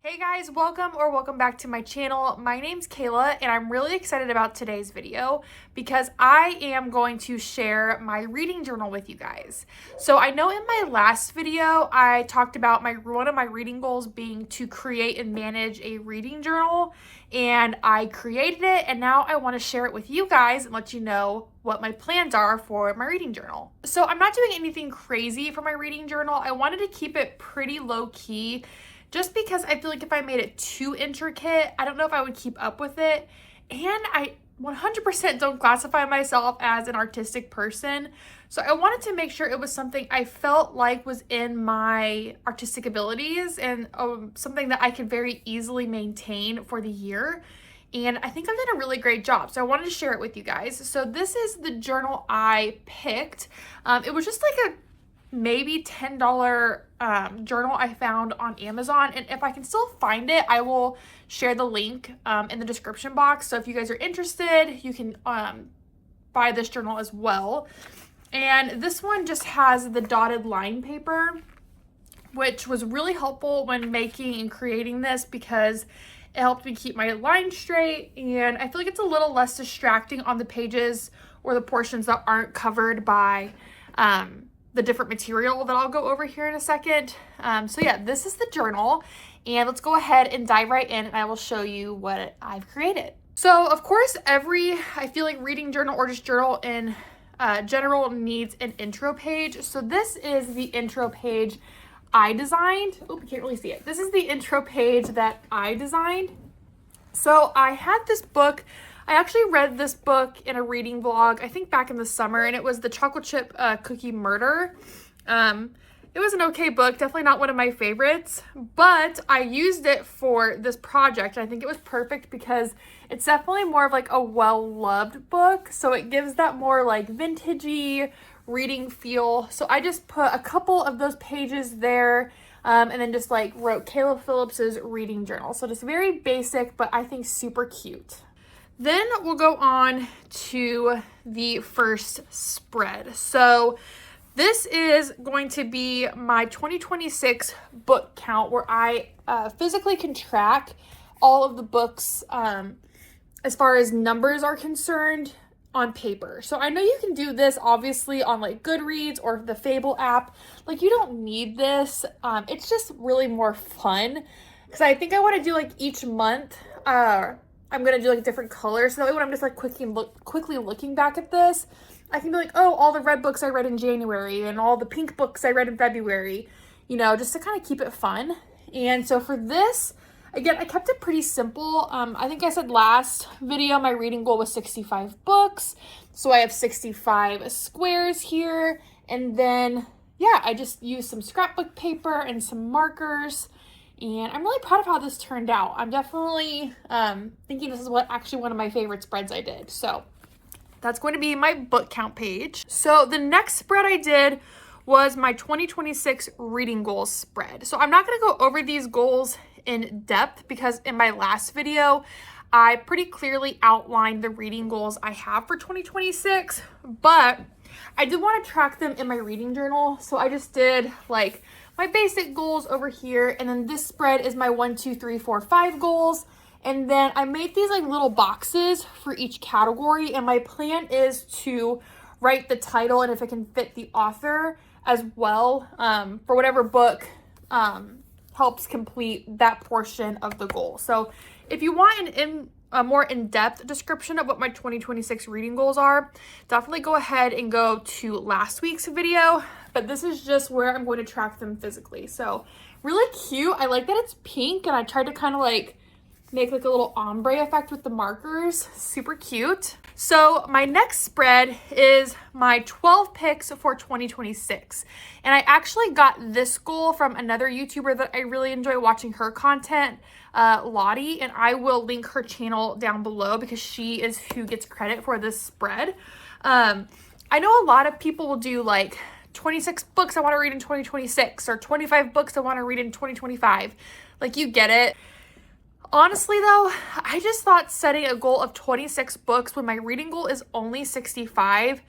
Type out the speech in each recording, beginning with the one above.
Hey guys, welcome back to my channel. My name's Kayla and I'm really excited about today's video because I am going to share my reading journal with you guys. So I know in my last video I talked about one of my reading goals being to create and manage a reading journal, and I created it and now I want to share it with you guys and let you know what my plans are for my reading journal. So I'm not doing anything crazy for my reading journal. I wanted to keep it pretty low key, just because I feel like if I made it too intricate, I don't know if I would keep up with it. And I 100% don't classify myself as an artistic person. So I wanted to make sure it was something I felt like was in my artistic abilities and something that I could very easily maintain for the year. And I think I've done a really great job. So I wanted to share it with you guys. So this is the journal I picked. It was just like a maybe $10 journal I found on Amazon, and if I can still find it, I will share the link in the description box. So if you guys are interested, you can buy this journal as well. And this one just has the dotted line paper, which was really helpful when making and creating this because it helped me keep my lines straight, and I feel like it's a little less distracting on the pages or the portions that aren't covered by the different material that I'll go over here in a second. So yeah, this is the journal, and let's go ahead and dive right in and I will show you what I've created. So of course, I feel like reading journal or just journal in general needs an intro page. So this is the intro page I designed. Oh, you can't really see it. This is the intro page that I designed. So I had this book. I actually read this book in a reading vlog, I think back in the summer, and it was The Chocolate Chip Cookie Murder. It was an okay book, definitely not one of my favorites, but I used it for this project. I think it was perfect because it's definitely more of like a well-loved book, so it gives that more like vintagey reading feel. So I just put a couple of those pages there, and then just like wrote Kayla Phillips's reading journal. So just very basic, but I think super cute. Then we'll go on to the first spread. So this is going to be my 2026 book count, where I physically can track all of the books as far as numbers are concerned on paper. So I know you can do this obviously on like Goodreads or the Fable app. Like, you don't need this. It's just really more fun because I think I want to do like each month. I'm going to do like different colors. So that way when I'm just like quickly looking back at this, I can be like, oh, all the red books I read in January and all the pink books I read in February, just to kind of keep it fun. And so for this, again, I kept it pretty simple. I think I said last video, my reading goal was 65 books. So I have 65 squares here. And then, yeah, I just used some scrapbook paper and some markers. And I'm really proud of how this turned out. I'm definitely thinking this is actually one of my favorite spreads I did. So that's going to be my book count page. So the next spread I did was my 2026 reading goals spread. So I'm not going to go over these goals in depth because in my last video, I pretty clearly outlined the reading goals I have for 2026, but I did want to track them in my reading journal. So I just did like my basic goals over here, and then this spread is my 1, 2, 3, 4, 5 goals. And then I made these like little boxes for each category, and my plan is to write the title and if it can fit the author as well, for whatever book helps complete that portion of the goal. So if you want a more in-depth description of what my 2026 reading goals are, definitely go ahead and go to last week's video, but this is just where I'm going to track them physically. So really cute. I like that it's pink, and I tried to kind of like make like a little ombre effect with the markers. Super cute. So my next spread is my 12 picks for 2026. And I actually got this goal from another YouTuber that I really enjoy watching her content, Lottie, and I will link her channel down below because she is who gets credit for this spread. I know a lot of people will do like 26 books I want to read in 2026 or 25 books I want to read in 2025. Like, you get it. Honestly though, I just thought setting a goal of 26 books when my reading goal is only 65,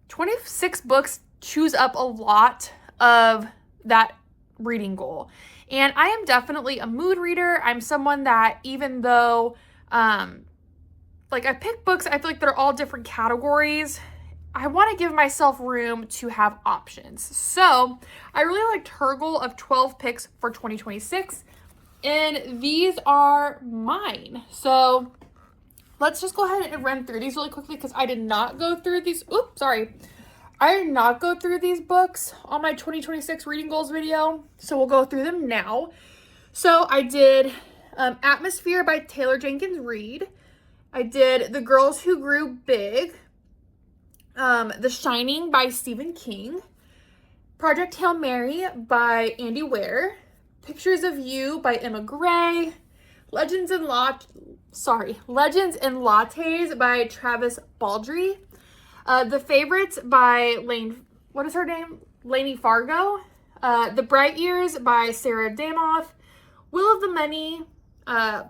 26 books chews up a lot of that reading goal. And I am definitely a mood reader. I'm someone that, even though like I pick books, I feel like they're all different categories, I want to give myself room to have options. So I really liked her goal of 12 picks for 2026. And these are mine. So let's just go ahead and run through these really quickly because I did not go through these. Oops, sorry. I did not go through these books on my 2026 reading goals video. So we'll go through them now. So I did Atmosphere by Taylor Jenkins Reid. I did The Girls Who Grew Big. The Shining by Stephen King. Project Hail Mary by Andy Weir. Pictures of You by Emma Gray. Legends and Lattes by Travis Baldry. The Favorites by Lainey Fargo. The Bright Years by Sarah Damoth. Will of the Many.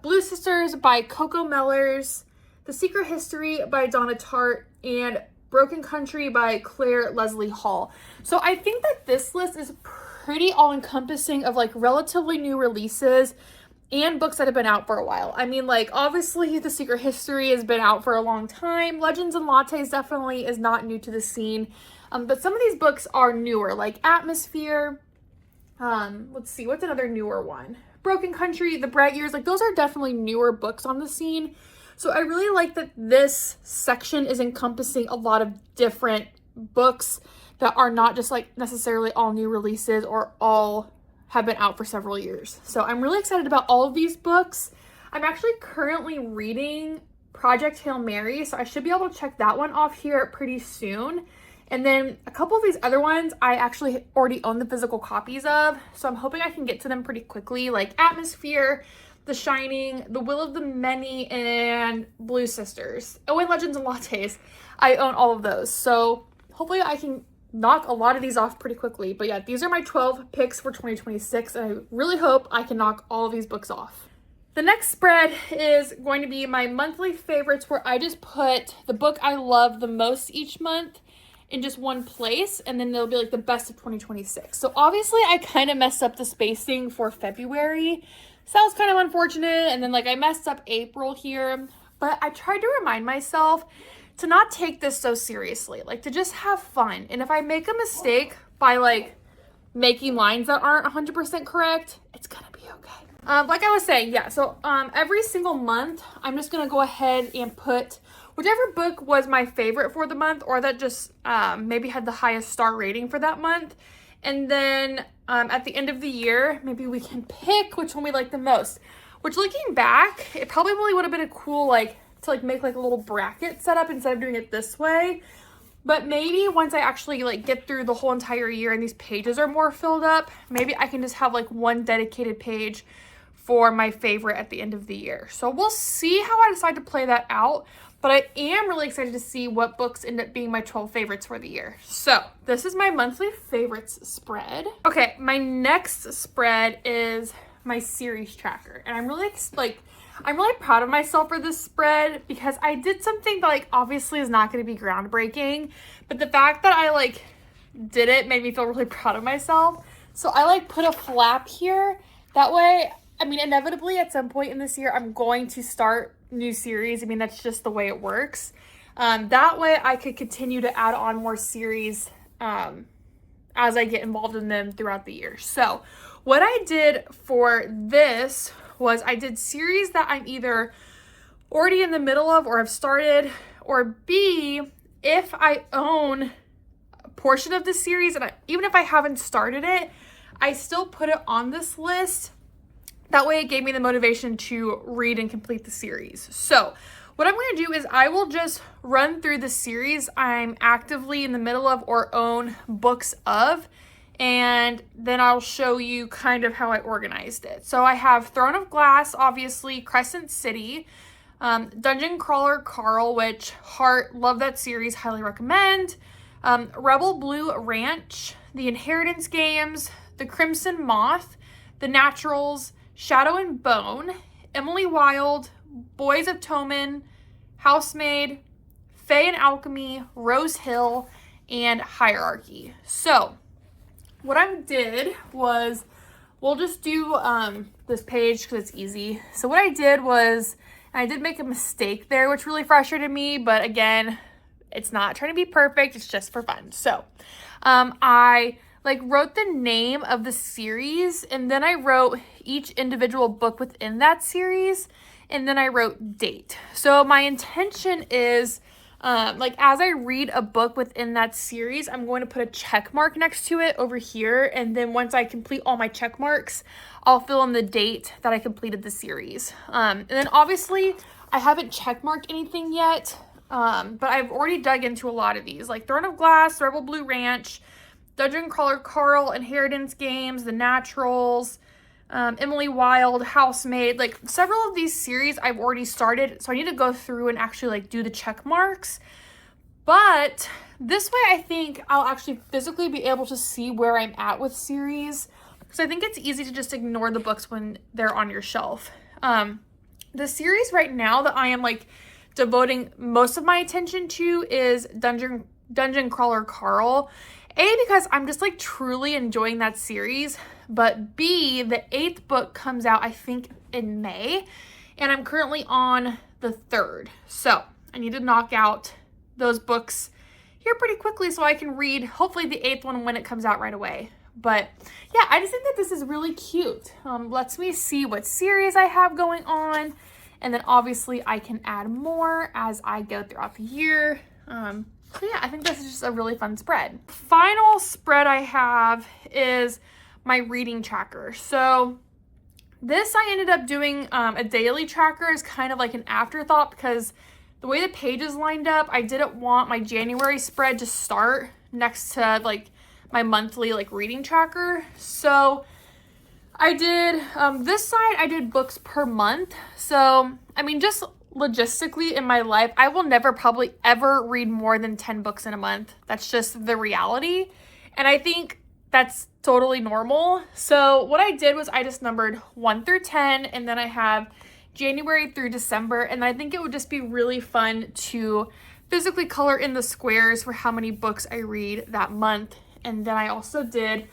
Blue Sisters by Coco Mellers. The Secret History by Donna Tartt. And Broken Country by Claire Leslie Hall. So I think that this list is pretty all-encompassing of like relatively new releases and books that have been out for a while. I mean, like, obviously The Secret History has been out for a long time. Legends and Lattes definitely is not new to the scene. But some of these books are newer, like Atmosphere. Let's see, what's another newer one? Broken Country, The Bright Years, like those are definitely newer books on the scene. So I really like that this section is encompassing a lot of different books that are not just like necessarily all new releases or all have been out for several years. So I'm really excited about all of these books. I'm actually currently reading Project Hail Mary, so I should be able to check that one off here pretty soon. And then a couple of these other ones I actually already own the physical copies of, so I'm hoping I can get to them pretty quickly, like Atmosphere, The Shining, The Will of the Many, and Blue Sisters. Oh, and Legends and Lattes. I own all of those, so hopefully I can knock a lot of these off pretty quickly. But yeah, these are my 12 picks for 2026, and I really hope I can knock all of these books off. The next spread is going to be my monthly favorites, where I just put the book I love the most each month in just one place, and then they'll be like the best of 2026. So obviously I kind of messed up the spacing for February, so that was kind of unfortunate. And then like I messed up April here, but I tried to remind myself to not take this so seriously, like to just have fun. And if I make a mistake by like making lines that aren't 100% correct, it's gonna be okay. Like I was saying, yeah, so every single month, I'm just gonna go ahead and put whichever book was my favorite for the month, or that just maybe had the highest star rating for that month. And then at the end of the year, maybe we can pick which one we like the most. Which, looking back, it probably would have been a cool, like, to like make like a little bracket setup instead of doing it this way. But maybe once I actually like get through the whole entire year and these pages are more filled up, maybe I can just have like one dedicated page for my favorite at the end of the year. So we'll see how I decide to play that out. But I am really excited to see what books end up being my 12 favorites for the year. So this is my monthly favorites spread. Okay, my next spread is my series tracker. And I'm really proud of myself for this spread because I did something that like obviously is not going to be groundbreaking. But the fact that I like did it made me feel really proud of myself. So I like put a flap here. That way, I mean, inevitably at some point in this year, I'm going to start new series. I mean, that's just the way it works. That way I could continue to add on more series as I get involved in them throughout the year. So what I did for this was I did series that I'm either already in the middle of or have started, or B, if I own a portion of the series and even if I haven't started it, I still put it on this list. That way it gave me the motivation to read and complete the series. So what I'm going to do is I will just run through the series I'm actively in the middle of or own books of, and then I'll show you kind of how I organized it. So I have Throne of Glass, obviously, Crescent City, Dungeon Crawler Carl, which love that series, highly recommend, Rebel Blue Ranch, The Inheritance Games, The Crimson Moth, The Naturals, Shadow and Bone, Emily Wilde, Boys of Tommen, Housemaid, Fae and Alchemy, Rose Hill, and Hierarchy. So what I did was we'll just do this page because it's easy. So what I did was, and I did make a mistake there, which really frustrated me, but again, it's not trying to be perfect, it's just for fun. So I like wrote the name of the series, and then I wrote each individual book within that series, and then I wrote date. So my intention is, like as I read a book within that series, I'm going to put a check mark next to it over here. And then once I complete all my check marks, I'll fill in the date that I completed the series. And then obviously I haven't check marked anything yet. But I've already dug into a lot of these, like Throne of Glass, Rebel Blue Ranch, Dungeon Crawler Carl, Inheritance Games, The Naturals, Emily Wilde, Housemaid. Like several of these series I've already started, so I need to go through and actually like do the check marks. But this way I think I'll actually physically be able to see where I'm at with series, because I think it's easy to just ignore the books when they're on your shelf. The series right now that I am like devoting most of my attention to is Dungeon Crawler Carl. A, because I'm just like truly enjoying that series, but B, the 8th book comes out I think in May, and I'm currently on the 3rd. So I need to knock out those books here pretty quickly so I can read hopefully the 8th one when it comes out right away. But yeah, I just think that this is really cute. Lets me see what series I have going on, and then obviously I can add more as I go throughout the year. So yeah, I think this is just a really fun spread. Final spread I have is my reading tracker. So this I ended up doing a daily tracker as kind of like an afterthought, because the way the pages lined up, I didn't want my January spread to start next to like my monthly like reading tracker. So I did this side, I did books per month. So I mean, just logistically in my life, I will never probably ever read more than 10 books in a month. That's just the reality. And I think that's totally normal. So what I did was I just numbered 1 through 10, and then I have January through December. And I think it would just be really fun to physically color in the squares for how many books I read that month. And then I also did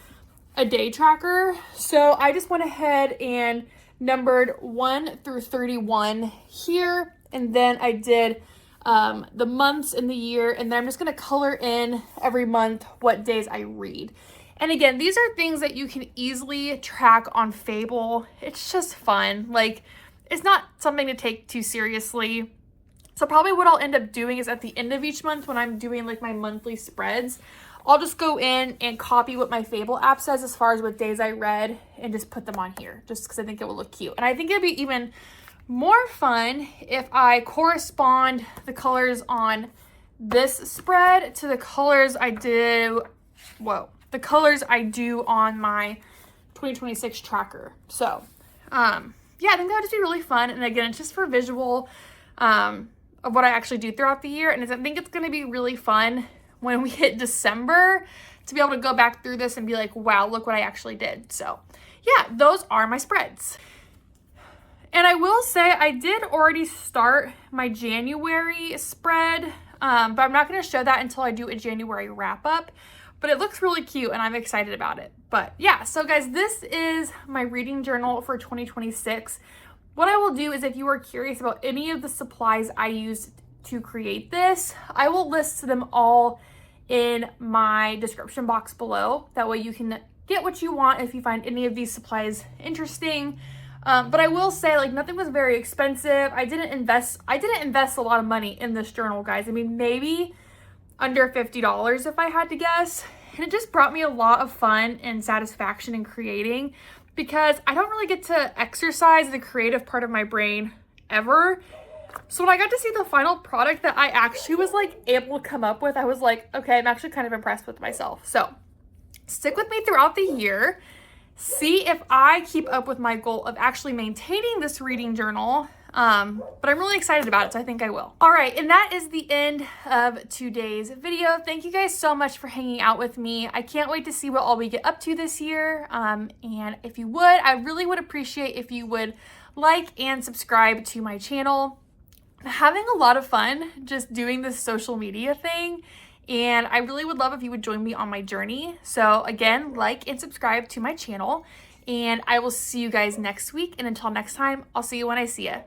a day tracker. So I just went ahead and numbered 1 through 31 here, and then I did the months in the year, and then I'm just going to color in every month what days I read. And again, these are things that you can easily track on Fable. It's just fun. Like, it's not something to take too seriously. So probably what I'll end up doing is at the end of each month, when I'm doing like my monthly spreads, I'll just go in and copy what my Fable app says as far as what days I read and just put them on here, just because I think it will look cute. And I think it'd be even more fun if I correspond the colors on this spread to the colors I do, the colors I do on my 2026 tracker. So, yeah, I think that would just be really fun. And again, it's just for visual of what I actually do throughout the year. And I think it's going to be really fun when we hit December to be able to go back through this and be like, wow, look what I actually did. So yeah, those are my spreads. And I will say I did already start my January spread, but I'm not going to show that until I do a January wrap up, but it looks really cute and I'm excited about it. But yeah, so guys, this is my reading journal for 2026. What I will do is, if you are curious about any of the supplies I used to create this, I will list them all in my description box below. That way you can get what you want if you find any of these supplies interesting. But I will say, like, nothing was very expensive. I didn't invest a lot of money in this journal, guys. I mean, maybe under $50 if I had to guess. And it just brought me a lot of fun and satisfaction in creating, because I don't really get to exercise the creative part of my brain ever. So when I got to see the final product that I actually was like able to come up with, I was like, okay, I'm actually kind of impressed with myself. So stick with me throughout the year. See if I keep up with my goal of actually maintaining this reading journal. But I'm really excited about it, so I think I will. All right, and that is the end of today's video. Thank you guys so much for hanging out with me. I can't wait to see what all we get up to this year. And if you would, I really would appreciate if you would like and subscribe to my channel. I'm having a lot of fun just doing this social media thing, and I really would love if you would join me on my journey. So again, like and subscribe to my channel. and I will see you guys next week. And until next time, I'll see you when I see you.